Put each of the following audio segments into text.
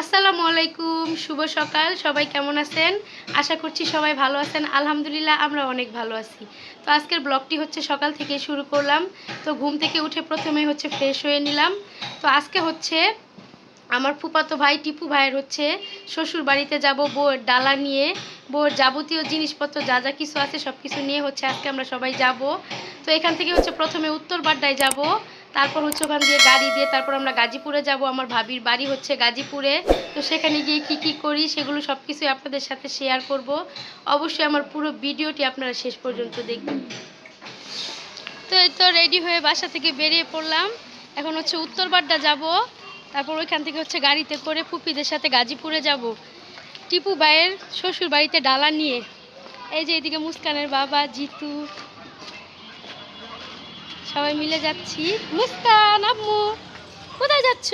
আসসালামু আলাইকুম, শুভ সকাল। সবাই কেমন আছেন? আশা করছি সবাই ভালো আছেন। আলহামদুলিল্লাহ আমরা অনেক ভালো আছি। তো আজকের ব্লগটি হচ্ছে সকাল থেকে শুরু করলাম। তো ঘুম থেকে উঠে প্রথমেই হচ্ছে ফ্রেশ হয়ে নিলাম। তো আজকে হচ্ছে আমার ফুফাতো ভাই টিপু ভাইয়ের হচ্ছে শ্বশুর বাড়িতে যাব বউয়ের ডালা নিয়ে। বউয়ের যাবতীয় জিনিসপত্র যা যা কিছু আছে সব কিছু নিয়ে হচ্ছে আজকে আমরা সবাই যাব। তো এখান থেকে হচ্ছে প্রথমে উত্তরবাড্ডায় যাব, তারপর হচ্ছে ওখান দিয়ে গাড়ি দিয়ে তারপর আমরা গাজীপুরে যাব। আমার ভাবির বাড়ি হচ্ছে গাজীপুরে। তো সেখানে গিয়ে কি কি করি সেগুলো সব কিছুই আপনাদের সাথে শেয়ার করব। অবশ্যই আমার পুরো ভিডিওটি আপনারা শেষ পর্যন্ত দেখবেন। তো এই তো রেডি হয়ে বাসা থেকে বেরিয়ে পড়লাম। এখন হচ্ছে উত্তরবাড্ডা যাব, তারপর ওইখান থেকে হচ্ছে গাড়িতে করে ফুপিদের সাথে গাজীপুরে যাব টিপু ভাইয়ের শ্বশুর বাড়িতে ডালা নিয়ে। এই যে এদিকে মুস্কানের বাবা জিতু, সবাই মিলে যাচ্ছি। মুস্কান আম্মু কোথায় যাচ্ছ?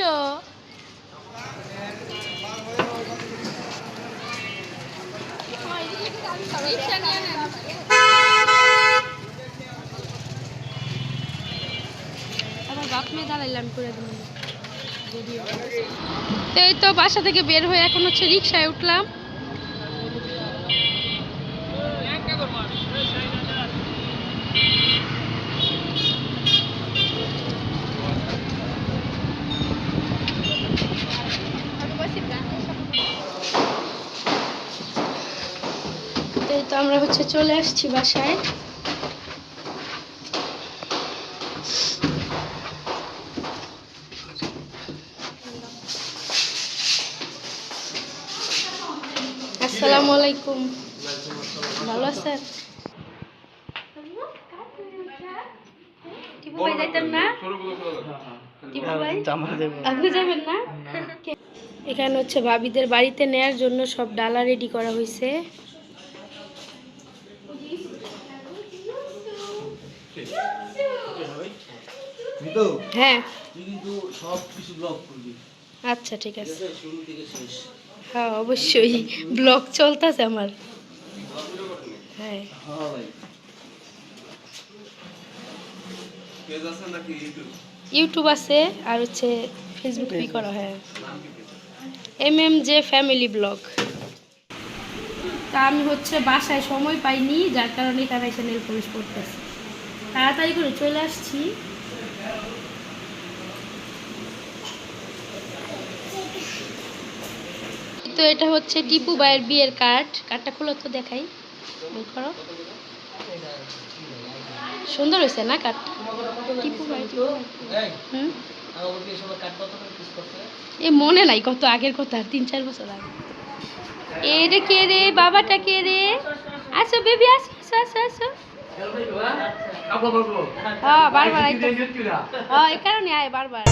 আমার বাপ মেয়ে দাঁড়াইলাম করে দিলাম। তো এই তো বাসা থেকে বের হয়ে এখন হচ্ছে রিক্সায় উঠলাম। এই তো আমরা হচ্ছে চলে আসছি বাসায়। আসসালামু আলাইকুম, ভালো আছেন? টিপু ভাই যাইতেন না? টিপু ভাই আপনি যাবেন না? এখানে হচ্ছে ভাবিদের বাড়িতে নেয়ার জন্য সব ডালা রেডি করা হয়েছে। হ্যাঁ আচ্ছা ঠিক আছে। হ্যাঁ অবশ্যই ব্লগ চলতেছে আমার। হ্যাঁ ইউটিউব আছে আর হচ্ছে ফেসবুক বি করা। হ্যাঁ MMJ ফ্যামিলি ব্লগ। তা আমি হচ্ছে বাসায় সময় পাইনি, যার কারণে এখানে এসে নেল পলিশ করতেছি। তাড়াতাড়ি করে চলে আসছি। তো এটা হচ্ছে টিপু ভাইয়ের বিয়ের কার্ড। কার্ডটা খুলো তো দেখাই, বের করো। সুন্দর হয়েছে না কার্ডটা? টিপু ভাই এ মনে নাই, কত আগের কথা, 3-4 বছর আগে। এরে কে রে, বাবাটা কে রে? আসো বেবি, আসো আসো আসো আসো। হ্যাঁ বারবার আইতে, হ্যাঁ এই কারণে আয় বারবার।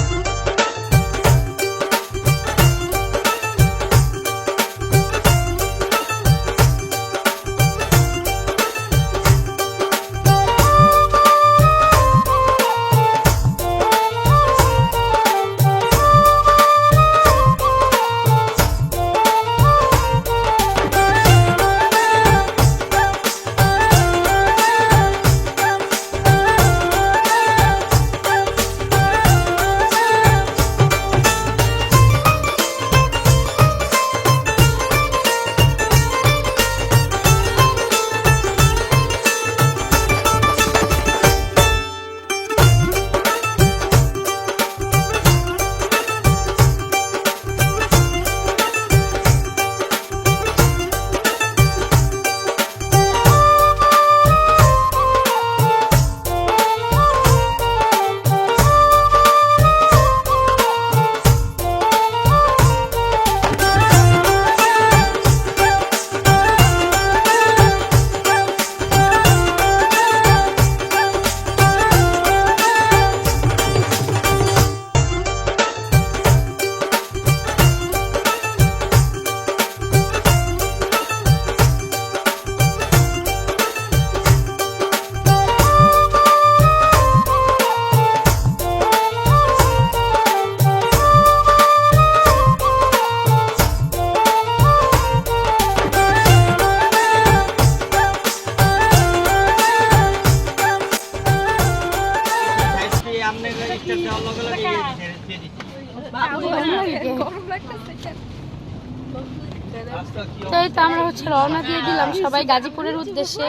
তো এই তো আমরা হচ্ছে রওনা দিয়ে দিলাম সবাই গাজীপুরের উদ্দেশ্যে।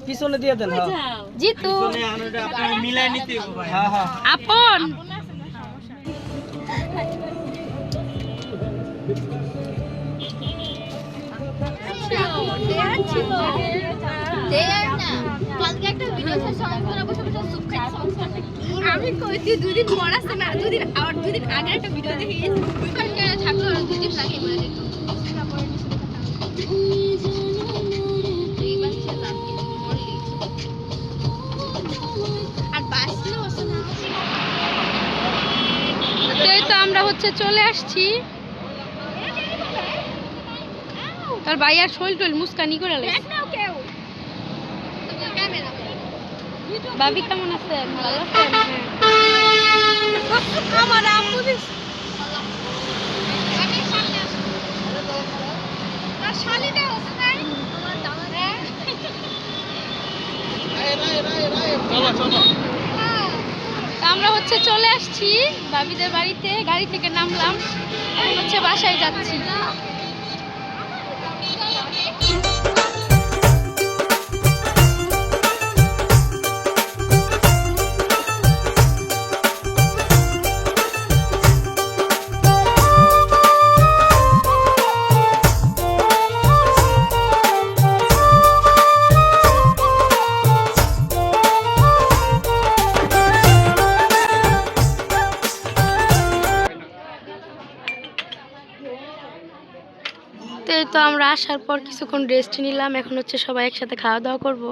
পিছনে দিয়ে দেন। জিতু আপনারা মিলাই নিতে হবে ভাই। হ্যাঁ হ্যাঁ আপন আমি কইছি 2 দিন পর আছে না, 2 দিন আর 2 দিন আগে একটা ভিডিও দেখে গেছি ওইখানে কেন থাকলো 2 দিন লাগে বলে দিত আর বাসলো না। এই তো আমরা হচ্ছে চলে আসছি। তোর ভাই আর শৈল টইল মুস্কানি করে লে। ভাবি কেমন আছেন? ভালো আছেন? আমার আম্মু শালিটা আছে নাই আমার দাদা তা আমরা হচ্ছে চলে আসছি ভাবিদের বাড়িতে, গাড়ি থেকে নামলাম, এখন হচ্ছে বাসায় যাচ্ছি। তো আমরা আসার পর কিছুক্ষণ রেস্ট নিলাম, এখন হচ্ছে সবাই একসাথে খাওয়া দাওয়া করবো।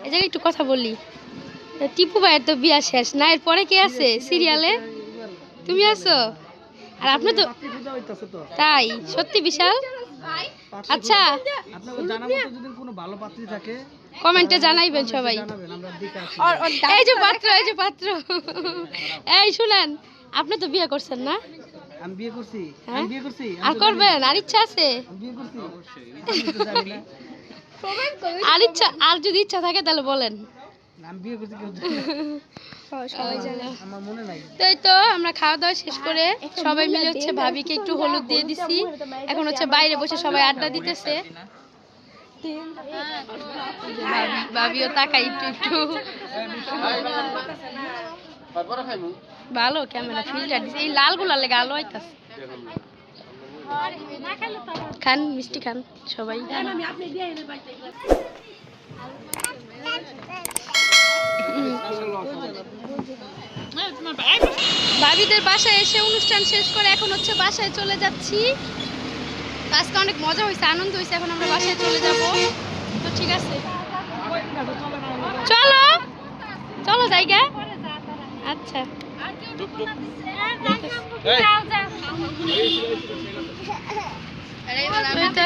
এই জায়গায় একটু কথা বলি, টিপু ভাইয়ের তো বিয়া শেষ না, এরপরে কে আছে সিরিয়ালে? তুমি আছো। আর আপনি তো তাই সত্যি বিশাল। আচ্ছা কমেন্টে জানাইবেন সবাই। এই যে পাত্র, এই যে পাত্র, এই শুনেন আপনি তো বিয়ে করছেন না? আমি বিয়ে করছি। আমি বিয়ে করছি। আর করবেন? আর ইচ্ছা আছে? বিয়ে করছি আর ইচ্ছা, আর যদি ইচ্ছা থাকে তাহলে বলেন। আমি বিয়ে করছি কেউ আমার মনে নাই। তাই তো আমরা খাওয়া দাওয়া শেষ করে সবাই মিলে হচ্ছে ভাবিকে একটু হলুদ দিয়ে দিছি, এখন হচ্ছে বাইরে বসে সবাই আড্ডা দিতেছে। ভাবিও তাকাই একটু একটু। ভালো ক্যামেরা ফিল্টার দিছে, এই লাল গুলা লেগে আলো আইতাছে। খান মিষ্টি খান সবাই। ভাবিদের বাসায় এসে অনুষ্ঠান শেষ করে এখন হচ্ছে বাসায় চলে যাচ্ছি। আজকে অনেক মজা হয়েছে, আনন্দ হয়েছে, এখন আমরা বাসায় চলে যাব। তো ঠিক আছে চলো চলো জায়গা। আচ্ছা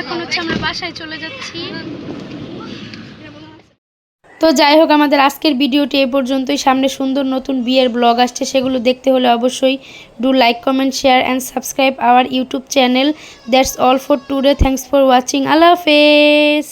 এখন হচ্ছে আমরা বাসায় চলে যাচ্ছি। তো যাই হোক আমাদের আজকের ভিডিওটি এই পর্যন্তই। সামনে সুন্দর নতুন বিয়ের ব্লগ আসছে, সেগুলো দেখতে হলে অবশ্যই do like comment share and subscribe our YouTube channel. That's all for today, thanks for watching, আল্লাহ হাফেজ।